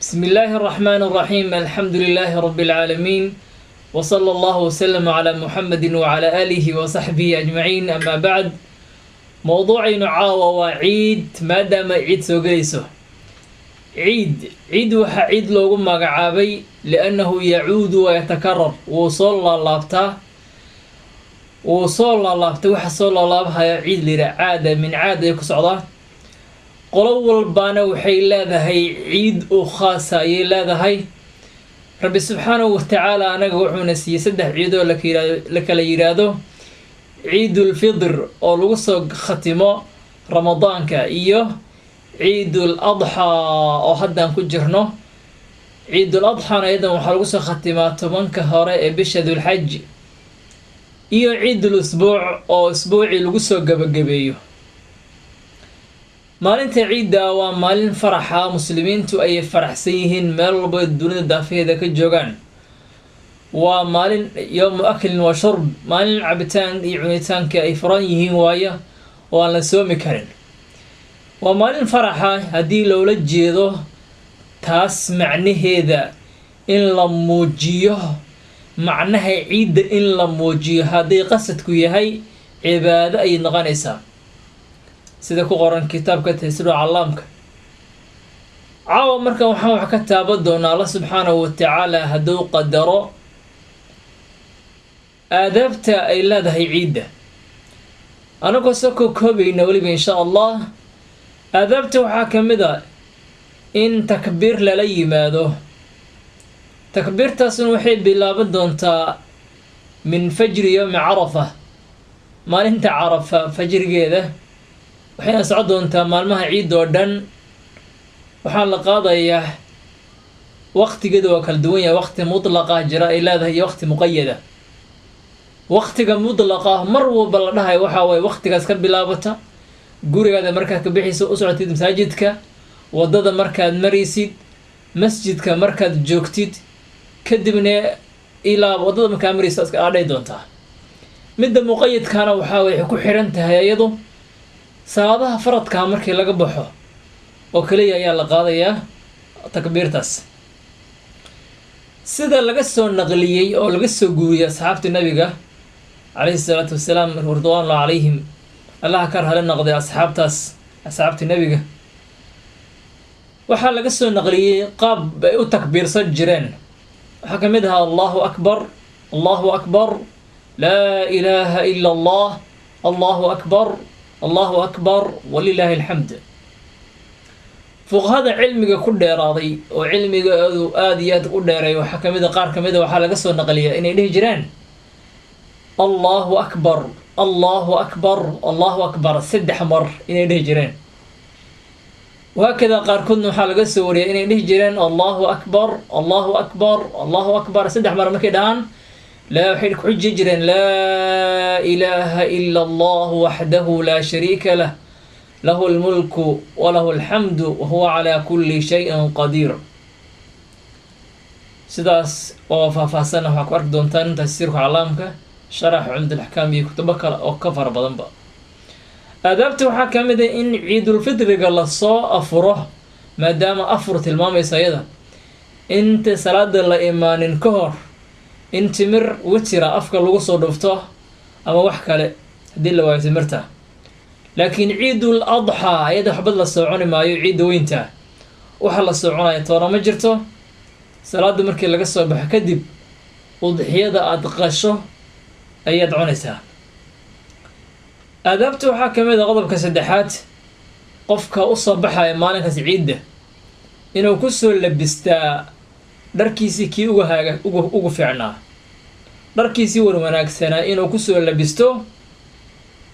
بسم الله الرحمن الرحيم الحمد لله رب العالمين وصلى الله وسلم على محمد وعلى آله وصحبه أجمعين أما بعد موضوعي نعاوة وعيد ما دام عيد سوغيسو عيد وحا عيد لوغو مقعابي لأنه يعود ويتكرر وصول الله وحا صول الله عيد لرعادة من عادة يكسعضاه qolo walbaana waxay leedahay ciid oo khaas ah ay leedahay rabbi subhanahu wa ta'ala anaga wuxuuna siiyay saddex ciid oo la kala yiraahdo ciidul fitr oo lagu soo khatimo ramadaanka iyo ciidul adha oo haddaan ku jirno ciidul adha aydan waxa lagu soo khatimaa tobanka hore ee bisha dhul hajj iyo ciidul usbuuc oo usbuuci lagu soo gabagabeeyo maalinta ciidda waa maalin faraxa muslimiintu ay faraxsan yihiin meel walba dunida daafaheeda ka joogaan waa maalin yawm akl wa shurb maalin cabitaan iyo cunitaanka ay furan yihiin waayo oo aan la soomi karin waa maalin faraxa haddii loola jeedo taas macnaheeda in la muujiyo macnaha ciidda in la muujiyo haddii qasadku yahay cibaado ay noqonaysaa sida ku qoran kitaabka tafsiir calaamka caawa marka waxaan wax ka taaban doonaa Allah subhanahu wa ta'ala haduu qadaro aadabta ay leedahay ciidda anagoo soo koobayna waliba insha Allah aadabta waxaa kamid ah in takbiir lala yimaado takbiirtaasuna waxay bilaaban doontaa min fajr yawm Arafah maalinta Arafa fajrigeeda waxayna socon doontaa maalmaha ciid oo dhan waxaan la qaadayaa waqtigeedu waa kala duwan yahay waqti mutlaqa jira ay leedahay iyo waqti muqayyada waqtiga mutlaqa mar walba la dhahay waxa way waqtigaas ka bilaabata gurigaada markaad ka bixiso u socotid masaajidka wadada markaad marisid masjidka markaad joogtid kadibna ilaa wadada markaad marisid iska aadhay doontaa midda muqayyadkana waxa way ku xiran tahay iyadu salaadaha faradka markii laga baxo oo kaliya ayaa la qaadayaa takbiirtaas sida laga soo naqliyay oo laga soo guuriyay asxaabta nabiga alayhi salatu wasalaam radiyallahu alayhim Allah ka rahla naqday asxaabta nabiga waxa laga soo naqliyay qaab ay u takbiirsan jireen waxa kamid ah Allahu akbar la ilaha illa Allah Allahu akbar الله أكبر ولله الحمد فوق هذا علمي كل راضي وعلمي آديات كل راضي وحكم إذا قار كم إذا وحلا قصة نقلية إن إليه جيران الله أكبر الله أكبر الله أكبر سد حمر إن إليه جيران وهكذا قار كنا حلا قصة وريا إن إليه جيران الله أكبر الله أكبر الله أكبر سد حمر مكدان لا حيلك حججرا لا إله إلا الله وحده لا شريك له له الملك وله الحمد وهو على كل شيء قدير سداس وفافاسنا وحكو أرك دونتان تفسيرك علامك شرح عمد الأحكام يكتبك أو كفر بضنبا أدابته حكام إن عيد الفطر قال الصاء أفره ما دام أفرت المامي سيدا انت صلاة الله إيمان كهر in timir witira afka lagu soo dhufto ama wax kale hadii la waayo timirta laakiin ciidul adha ayada xabad la sooconi maayo ciid weynta waxa la sooconaya toona ma jirto salaada markii laga soo baxo kadib udhiyada aad qasho ayaad cunaysaa adabtu waxa kamid ah qodobka saddexaad qofka u soo baxay maalinkaas ciidda inuu ku soo labistaa dharkiisii kii ugu fiicnaa dharkiisii wanaagsanaa inuu ku soo labisto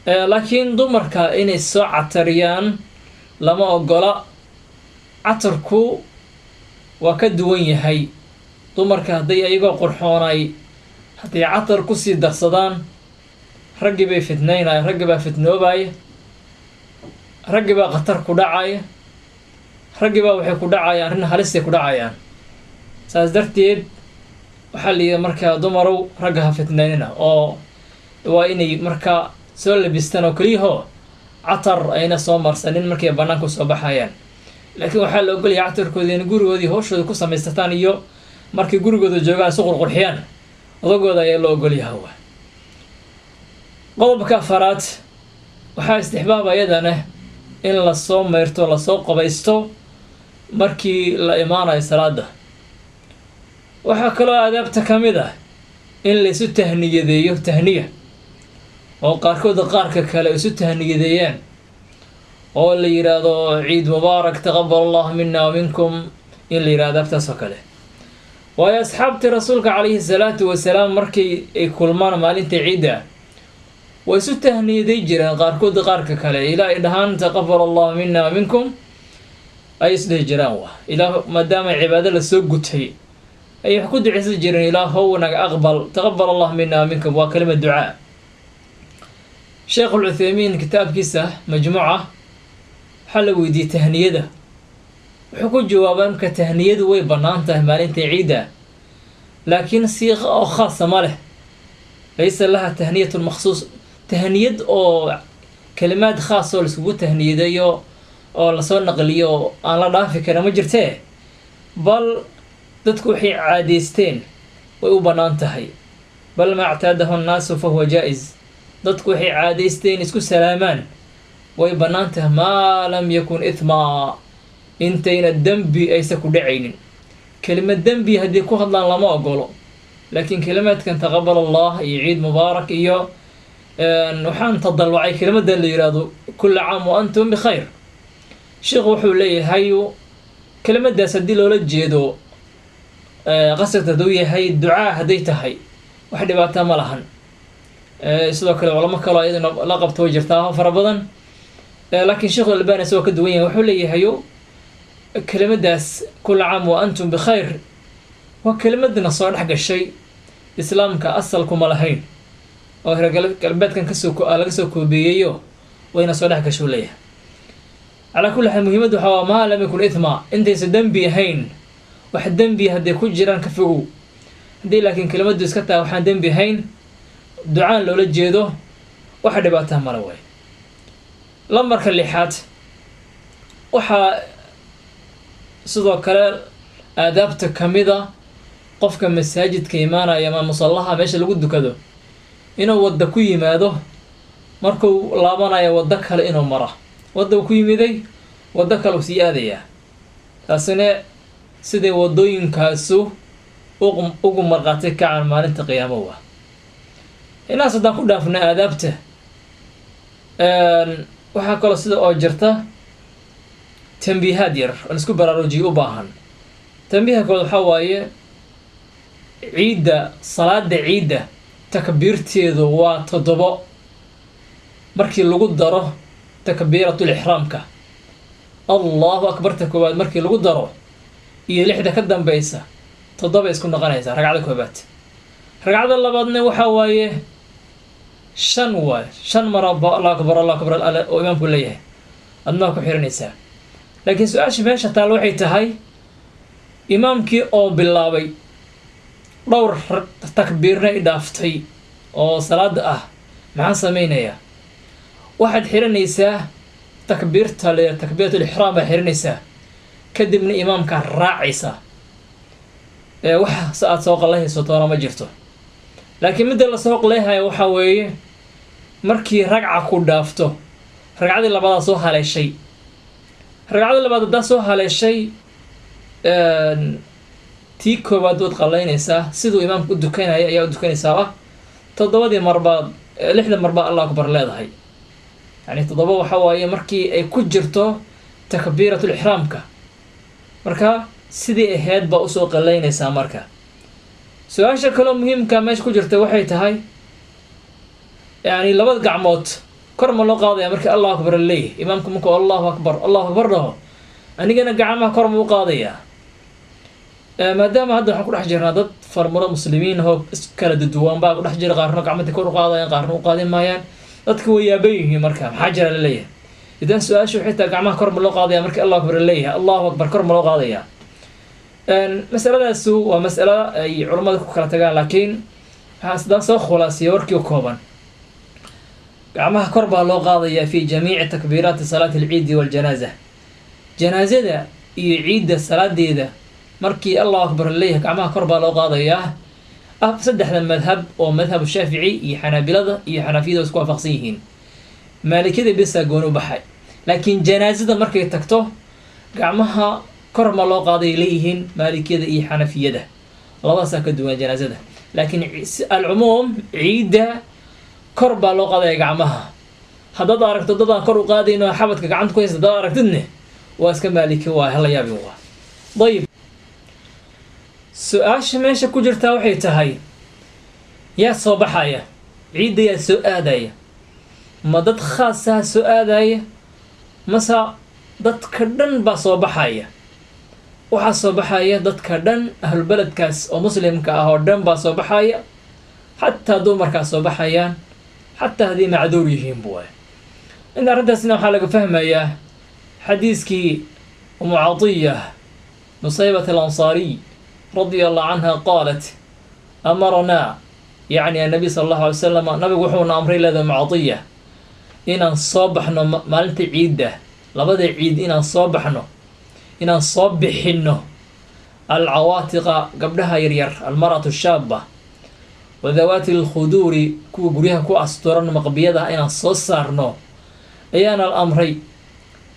laakiin dumarka inay soo catariyaan lama ogola catarku waa ka duwan yahay dumarka hadday ayagoo qurxoonay hadday catar ku sii darsadaan raggi bay fitnaynayaan raggi baa fitnoobaya raggi baa qatar ku dhacaya raggi baa waxay ku dhacayaan arrin halis ay ku dhacayaan saas darteed waxaa la yidhi markaa dumarow ragga ha fitnaynina oo waa inay markaa soo labistaan oo keliyaho catar ayna soo marsanin markay bannaanka soo baxayaan laakiin waxaa la ogolyahay actarkooda in gurigoodii hawshooda ku samaysataan iyo markay gurigooda joogaan si qurqurxiyaan odagooda ayaa loo ogolyahay wa qodobka afaraad waxaa istixbaab ayadana in lasoo mayrto lasoo qabaysto markii la imaanayo salaada. waxaa kaloo aadaabta ka mid ah in la isu tahniyadeeyo tahniya oo qaarkooda qaarka kale isu tahniyadeeyaan oo la yiraahdo ciid mubaarak taqabbal allah minna wa minkum in la yiraahdo aadaabtaas oo kale. waayo asxaabtii rasuulka calayhi salaatu wasalaam markay ay kulmaan maalinta ciidda way isu tahniyaday jireen qaarkooda qaarka kale ilaa ay dhahaan taqabbal allah minna wa minkum ay isdhihi jiraan wa ilaa maadaama cibaado la soo gutay ay wax ku duceysan jireen ilaahow naga aqbal taqabbal allah minna wa minkum waa kelima ducaa. sheekh al-Uthaymin kitaabkiisa majmuuca waxaa la weydiiyey tahniyada wuxuu ku jawaabay marka tahniyadu way bannaan tahay maalinta ciidda laakiin siiqa oo khaasa ma leh laysa laha tahniyatun makhsuus tahniyad oo kalimaad khaas oo laiskugu tahniyadeeyo oo lasoo naqliyo oo aan la dhaafi karin ma jirtee bal dadku waxay caadaysteen way u bannaan tahay bal ma actaadahu annaasu fa huwa jaa-is dadku waxay caadaysteen isku salaamaan way bannaan tahay maa lam yakun ithmaa intayna dembi aysa ku dhacaynin. kelimad dembi haddii ku hadlaan lama ogolo laakiin kelimaadkan taqabbal allah iyo ciid mubaarak iyo waxaan tadalwacay kelimadan la yiraahdo kulla caam wa antum bikhayr. sheekhu wuxuu leeyahay kelimadaas haddii loola jeedo qasadka hadduu yahay ducaa hadday tahay wax dhibaata ma lahan. sidoo kale culamo kaloo iyaduna la qabto way jirtaa fara badan laakiin sheekhu albani isagoo ka duwan yahay wuxuu leeyahay kelimadaas kulla caam wa antum bikhayr waa kelimadna soo dhex gashay islaamka asalkuma lahayn oo reer galbeedkan laga soo koobeeyeyo wayna soo dhex gasho leeyahay. calaa kulli xaal muhiimaddu waxaa waa maa lam yakun ithma intaysa dembi ahayn wax dembi hadday ku jiraan ka fogow haddii laakiin kelimaddu iska tahay waxaan dembi ahayn ducaan loola jeedo waxa dhibaataa mala waay. lambarka lixaad waxaa sidoo kale aadaabta ka mida qofka masaajidka imaanaya ama musallaha meesha lagu dukado inuu wadda ku yimaado markuu laabanayo waddo kale inuu mara wadda ku yimiday waddo kale u sii aadayaa taasina siday waddooyinkaasu ugu marqaatay kacan maalinta qiyaamo waa. inaas haddaan ku dhaafna aadaabta waxaa kaloo sida oo jirta tanbiihaad yar aan isku baraarujiyo u baahan. tanbiiha kood waxaa waaye ciidda salaada ciidda takbiirteedu waa 7 markii lagu daro takbiiratul ixraamka allahu akbarta koowaad markii lagu daro iyo 6 ka dambaysa 7 isku noqonaysa ragcada koobaad. ragcada labaadna waxaa waaye 5 waaye 5 mar allahu akbar oo imaamku leeyahay adna ku xiranaysaa. laakiin su-aasha meesha taal waxay tahay imaamkii oo bilaabay dhowr takbiirna i dhaaftay oo salaada ah maxaan samaynayaa waxaad xiranaysaa takbiirta le takbiiratul ixraam baa xiranaysaa kadibna imaamkaa raacaysaa waxa aad soo qalahayso toona ma jirto. laakiin midda la soo qaleehaya waxaa weeye markii ragca ku dhaafto ragcadii labadaa soo haleeshay ragcada labaad haddaa soo haleeshay tii koowaad waad qalaynaysaa siduu imaamku u dukanaya ayaa u dukanaysaa 7 marbaad 6 marbaad allahu akbar leedahay yani 7 waxaa waaye markii ay ku jirto takbiiratul ixraamka marka sidii ahayd baa usoo qalaynaysaa. marka su-aasha kaloo muhiimka meesha ku jirta waxay tahay yani labada gacmood kor ma loo qaadaya markii allahu akbar leeyahay imaamku markuu allahu akbar dhaho anigana gacmaha kor ma u qaadayaa maadaama hadda waxaan ku dhex jirnaa dad farmuro muslimiin oo iskala duduwaan baa ku dhex jira qaarna gacmada kor u qaadayaan qaarna u qaadin maayaan dadka way yaaban yihiin marka maxaa jira la leeyahay idan su-aashu xitaa gacmaha kor ma loo qaadaya markii allahu akbar leeyahay allahu akbar kor ma loo qaadayaa. masaladaasu waa mas'alo ay culammada ku kala tagaan laakiin waxaan sidaan soo khulaasiya warkii kooban gacmaha kor baa loo qaadayaa fi jamiici takbiiraati salaati alciidi waljanaaza janaasada iyo ciidda salaadeeda markii allahu akbar leeyahay gacmaha kor baa loo qaadayaa saddexda madhab oo madhab shaafici iyo xanaabilada iyo xanafiyada isku waafaqsan yihiin. maalikiyada bisa gooni u baxay, laakiin janaasada markay tagto gacmaha kor ma loo qaaday leeyihiin maalikiyada iyo xanafiyada, labadaasaa ka duwan janaasada. laakiin alcumuum ciidda kor baa loo qaadaya gacmaha. haddaad aragto dadaan kor u qaadayno xabadka gacanta ku haysta haddaad aragtidne waa iska maaliki waay, hala yaabin waa. dayib, su-aasha meesha ku jirtaa waxay tahay yaa soo baxaya ciidda, yaa soo aadaya? ma dad khaasaha soo aadaya mase dadka dhan baa soo baxaya? waxaa soo baxaya dadka dhan, ahlubeledkaas oo muslimka ah oo dhan baa soo baxaya, xataa dumarkaa soo baxayaan, xataa haddii macduur yihiin bu waay. in arrintaasna waxaa laga fahmayaa xadiiskii umu catiya nusaybat alansaariy radia allahu canha qaalat amaranaa yacni annabiy sala allahu alay wasalam, nabigu wuxuuna amray leeda umu catiya inaan soo baxno maalinta ciidda, labada ciid inaan soo baxno, inaan soo bixinno alcawaatiqa gabdhaha yaryar, almar'atu shaaba, wadawaati alkhuduuri kuwa guryaha ku asturan maqbiyada inaan soo saarno ayaana la amray.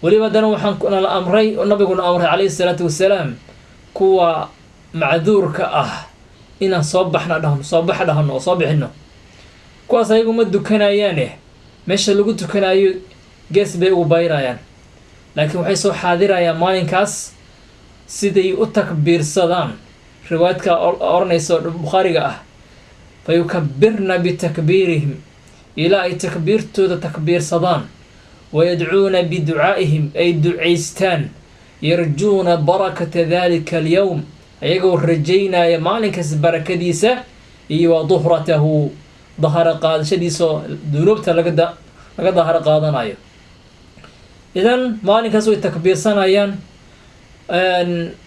weliba haddana waxaana la amray, nabiguna amray calayhi salaatu wasalaam, kuwa macduurka ah inaan soo baxna dhahno, soo bax dhahno oo soo bixinno. kuwaas ayagu ma dukanayaane meesha lagu tukanayo gees bay ugu bayrayaan, laakiin waxay soo xaadirayaan maalinkaas siday u takbiirsadaan. riwaayadka oranaysa bukhaariga ah, fa yukabirna bitakbiirihim, ilaa ay takbiirtooda takbiirsadaan, wayadcuuna biducaa'ihim, ay ducaystaan, yarjuuna barakata dalika alyowm, ayagoo rajaynaya maalinkaas barakadiisa iyo wa duhratahu, daharo qaadashadiisaoo dunuubta laga daharo qaadanayo. idan maalinkaas way takbiirsanayaan,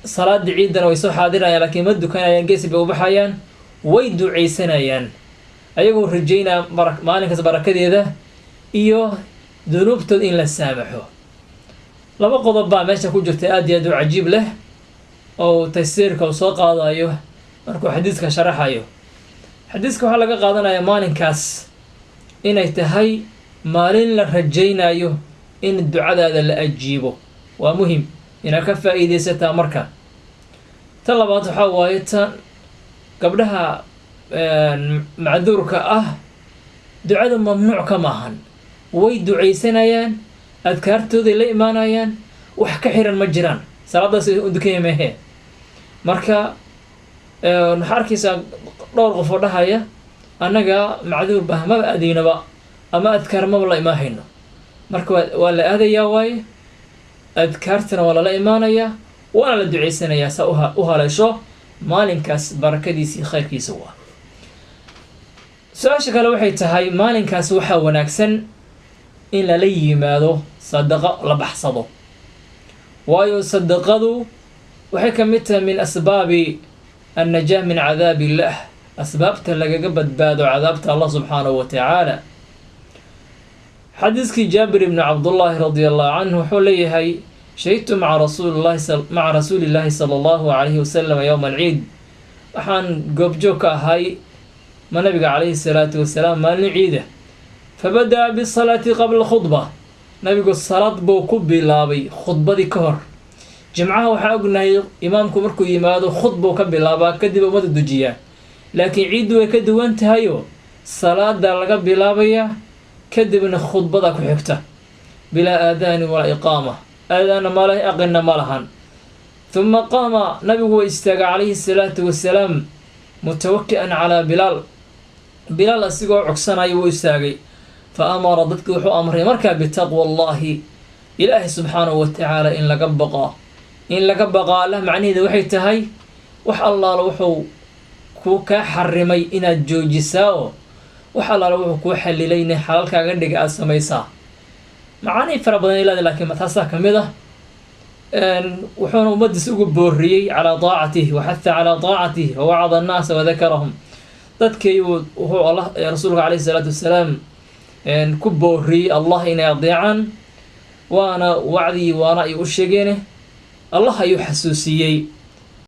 salaada ciidana way soo xaadirayaan, laakiin ma dukanayaan, geesi bay u baxayaan, way ducaysanayaan ayagoo rajaynaya maalinkaas barakadeeda iyo dunuubtooda in la saamaxo. laba qodob baa meesha ku jirta aad iyo aad u cajiib leh oo tafsiirka uu soo qaadayo markuu xadiiska sharaxayo. xadiiska waxaa laga qaadanaya maalinkaas inay tahay maalin la rajaynayo in ducadaada la ajiibo. waa muhim inaad ka faa'iidaysataa. marka tan labaad waxaa waaye tan gabdhaha macduurka ah ducada mamnuuc ka maahan, way ducaysanayaan, adkaartooday la imaanayaan, wax ka xiran ma jiraan, salaadaas u dukanya mehe. marka waxaa arkaysaa dhowr qof oo dhahaya annaga macduur bah maba adeynaba ama adkaar maba la imaahayno. marka waa la aadayaa waaye, adkaartana waa lala imaanayaa, waana la ducaysanayaa saa u haleesho maalinkaas barakadiisa iyo khayrkiisa. waa su-aasha kale waxay tahay maalinkaas waxaa wanaagsan in lala yimaado sadaqo la baxsado, waayo sadaqadu waxay ka mid tahay min asbaabi annajaa min cadaabi illaah, asbaabta lagaga badbaado cadaabta allah subxaanahu wa tacaala. xadiiskii jaabir ibni cabdullaahi radia allahu canhu wuxuu leeyahay shahidtu maca rasuulillaahi sala allahu calayhi wasalam yowma alciid, waxaan goobjoog ka ahay ma nabiga calayhi salaatu wasalaam maalin ciida. fabada'a bisalaati qabla khudba, nabigu salaad buu ku bilaabay khudbadii ka hor. jimcaha waxaa ognahay imaamku markuu yimaado khudbuu ka bilaabaa, kadib ummadda dujiyaa, laakiin ciiddu way ka duwan tahayo salaada laga bilaabayaa kadibna khudbada ku xigta, bilaa aadaani walaa iqaama, aadaana maleh aqinna ma lahan. uma qaama, nabigu waa istaaga calayhi salaatu wasalaam mutawaki'an calaa bilaal asigoo cogsanaya wuu istaagay. fa amara dadki wuxuu amray markaa bitaqwa allahi, ilaahi subxaanahu wa tacaala in laga baqaa allah. macnaheeda waxay tahay wax allaala wuxuu kaa xarimay inaad joojisaa, oo wax allaala wuxuu kuu xalilay inay xalaalkaaga dhiga aada samaysaa. macaanii fara badan ilaada, laakiin mataasaa ka mid ah. wuxuuna ummadiis ugu booriyey calaa taacatihi, waxaha calaa taacatihi, wawacada annaasa wadakarahum. dadkii wuxuu rasuulka calayhi salaatu wasalaam ku booriyey allah inay adeecaan, waana wacdii waana ay u sheegeene allah ayuu xasuusiyey